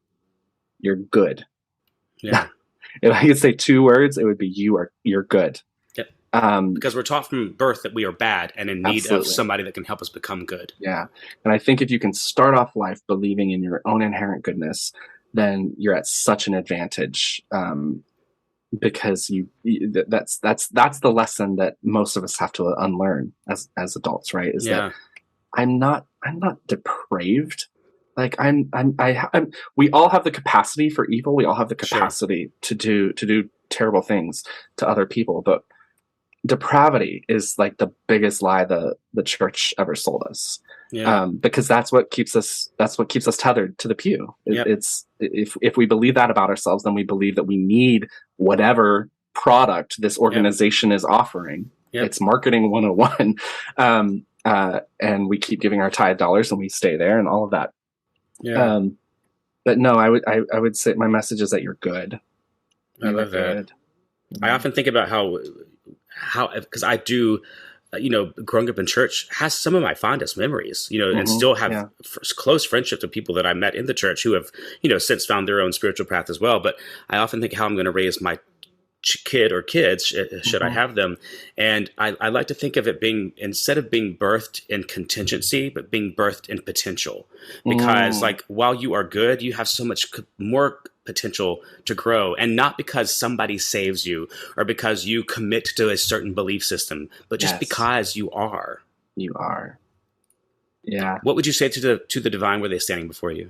You're good. Yeah. If I could say 2 words, it would be you're good. Yep. Because we're taught from birth that we are bad and in need of somebody that can help us become good. Yeah. And I think if you can start off life believing in your own inherent goodness, then you're at such an advantage. Because that's the lesson that most of us have to unlearn as adults, right? Is that I'm not depraved. like we all have the capacity for evil. We all have the capacity to do terrible things to other people, but depravity is like the biggest lie the church ever sold us. Because that's what keeps us tethered to the pew. It's if we believe that about ourselves, then we believe that we need whatever product this organization is offering. It's marketing 101. And we keep giving our tithe dollars and we stay there and all of that. But no, I would say my message is that you're good. I love that. I often think about how because I do, growing up in church has some of my fondest memories, and still have close friendships with people that I met in the church who have, since found their own spiritual path as well. But I often think how I'm going to raise my kid or kids, should I have them. And I like to think of it being, instead of being birthed in contingency, but being birthed in potential. Because like, while you are good, you have so much more potential to grow, and not because somebody saves you or because you commit to a certain belief system, but just because you are. Yeah. What would you say to the divine were they standing before you?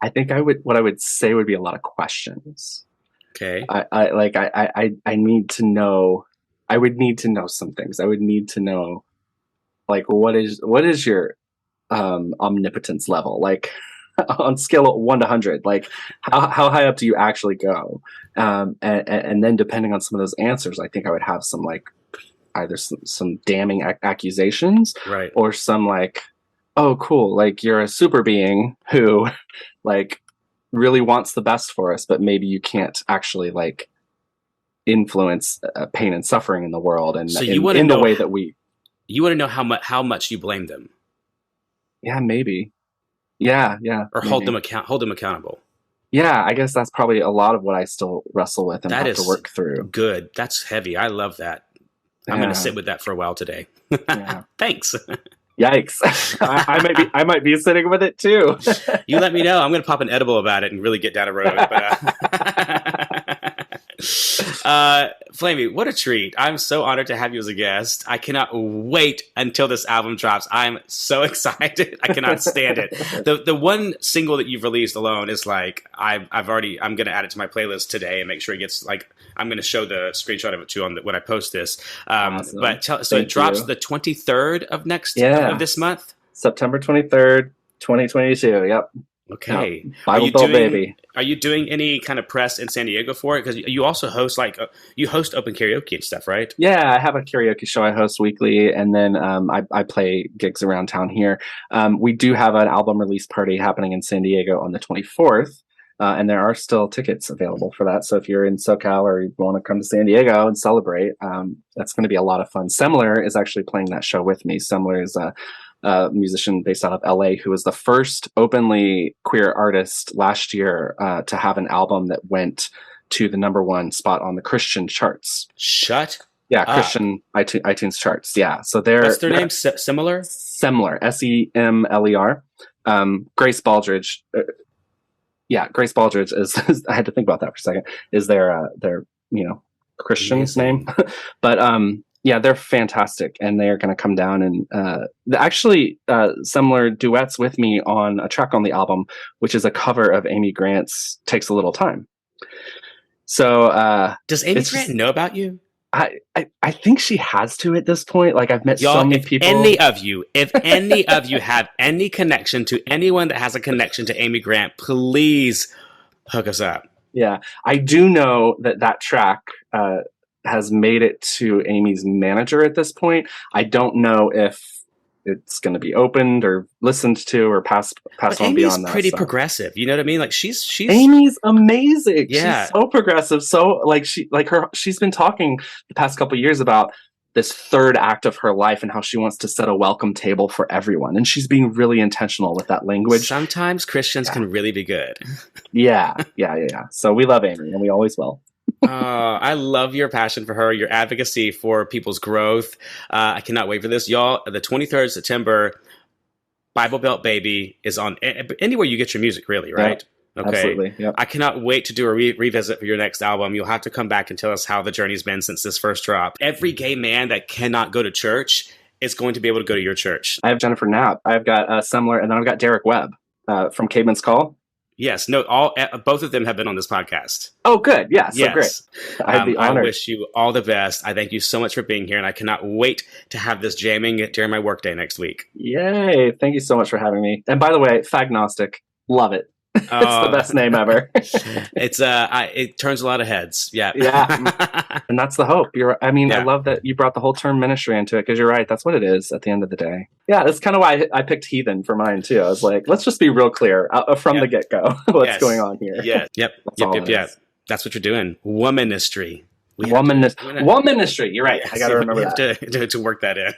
I think what I would say would be a lot of questions. Okay. I need to know. I would need to know some things. I would need to know, like, what is your omnipotence level, like on scale of 1 to 100, like how high up do you actually go? And then depending on some of those answers, I think I would have some, like, either some damning accusations, right, or some like, oh cool, like you're a super being who like really wants the best for us, but maybe you can't actually like influence pain and suffering in the world, and so in the way that we. You want to know how much you blame them. Yeah, maybe. Yeah. Or maybe. hold them accountable. Yeah, I guess that's probably a lot of what I still wrestle with and have to work through. Good. That's heavy. I love that. I'm going to sit with that for a while today. Thanks. Yikes. I might be sitting with it too. You let me know. I'm going to pop an edible about it and really get down a road. Flamy, what a treat. I'm so honored to have you as a guest. I cannot wait until this album drops. I'm so excited. I cannot stand it. The one single that you've released alone is like, I'm going to add it to my playlist today and make sure it gets, like, I'm going to show the screenshot of it too when I post this. Awesome. But it drops the 23rd of this month? September 23rd, 2022. Yep. Okay. Bible Belt baby. Are you doing any kind of press in San Diego for it? Because you also host you host open karaoke and stuff, right? Yeah, I have a karaoke show I host weekly, and then I play gigs around town here. We do have an album release party happening in San Diego on the 24th, and there are still tickets available for that. So if you're in SoCal or you want to come to San Diego and celebrate, that's going to be a lot of fun. Semler is actually playing that show with me. Semler is a musician based out of LA who was the first openly queer artist last year to have an album that went to the #1 spot on the Christian charts. Shut Yeah, up. Christian iTunes charts. Yeah, so what's their name? Similar? Semler, Semler. Grace Baldridge. Grace Baldridge is. I had to think about that for a second. Is their Christian's name? But yeah, they're fantastic, and they're going to come down and actually similar duets with me on a track on the album, which is a cover of Amy Grant's "Takes a Little Time." So, does Amy Grant know about you? I think she has to at this point. Like, I've met so many people. If any of you have any connection to anyone that has a connection to Amy Grant, please hook us up. Yeah, I do know that track has made it to Amy's manager at this point. I don't know if it's going to be opened or listened to or passed on Amy's beyond that. Pretty progressive. You know what I mean? Like she's Amy's amazing. Yeah. She's so progressive. So she's been talking the past couple of years about this third act of her life and how she wants to set a welcome table for everyone. And she's being really intentional with that language. Sometimes Christians can really be good. Yeah. So we love Amy, and we always will. I love your passion for her, your advocacy for people's growth. I cannot wait for this. Y'all, the 23rd of September, Bible Belt Baby is on anywhere you get your music, really, right? Yep, okay. Absolutely. Yep. I cannot wait to do a revisit for your next album. You'll have to come back and tell us how the journey's been since this first drop. Every gay man that cannot go to church is going to be able to go to your church? I have Jennifer Knapp. I've got Semler, and then I've got Derek Webb from Caveman's Call. Yes, no, both of them have been on this podcast. Oh, good. Yeah, so yes. Great. I'd be honored. I wish you all the best. I thank you so much for being here, and I cannot wait to have this jamming during my workday next week. Yay. Thank you so much for having me. And by the way, Fagnostic, love it. It's the best name ever. It turns a lot of heads. Yeah. Yeah. And that's the hope. I love that you brought the whole term ministry into it, because you're right. That's what it is at the end of the day. Yeah. That's kind of why I picked heathen for mine too. I was like, let's just be real clear from the get-go what's going on here. Yeah. Yep. That's what you're doing. Woman ministry. Woman ministry. You're right. Yes, I got to remember that. To work that in.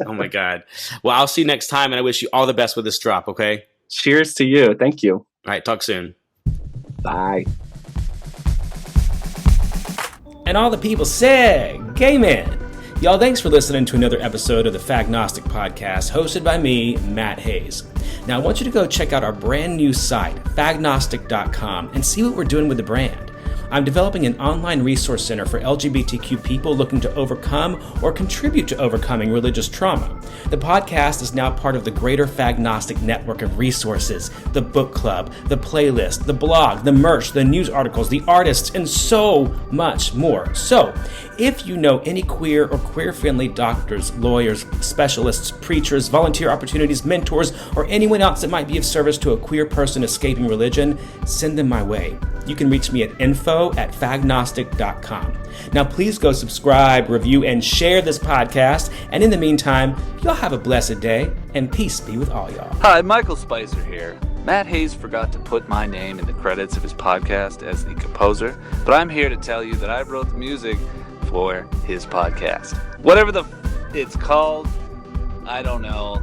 Oh my God. Well, I'll see you next time, and I wish you all the best with this drop. Okay. Cheers to you. Thank you. All right, talk soon. Bye. And all the people say, Gay Man. Y'all, thanks for listening to another episode of the Fagnostic Podcast, hosted by me, Matt Hayes. Now, I want you to go check out our brand new site, fagnostic.com, and see what we're doing with the brand. I'm developing an online resource center for LGBTQ people looking to overcome or contribute to overcoming religious trauma. The podcast is now part of the greater Fagnostic network of resources, the book club, the playlist, the blog, the merch, the news articles, the artists, and so much more. So, if you know any queer or queer-friendly doctors, lawyers, specialists, preachers, volunteer opportunities, mentors, or anyone else that might be of service to a queer person escaping religion, send them my way. You can reach me at info@fagnostic.com. Now, please go subscribe, review, and share this podcast. And in the meantime, y'all have a blessed day, and peace be with all y'all. Hi, Michael Spicer here. Matt Hayes forgot to put my name in the credits of his podcast as the composer, but I'm here to tell you that I wrote the music for his podcast. Whatever it's called, I don't know.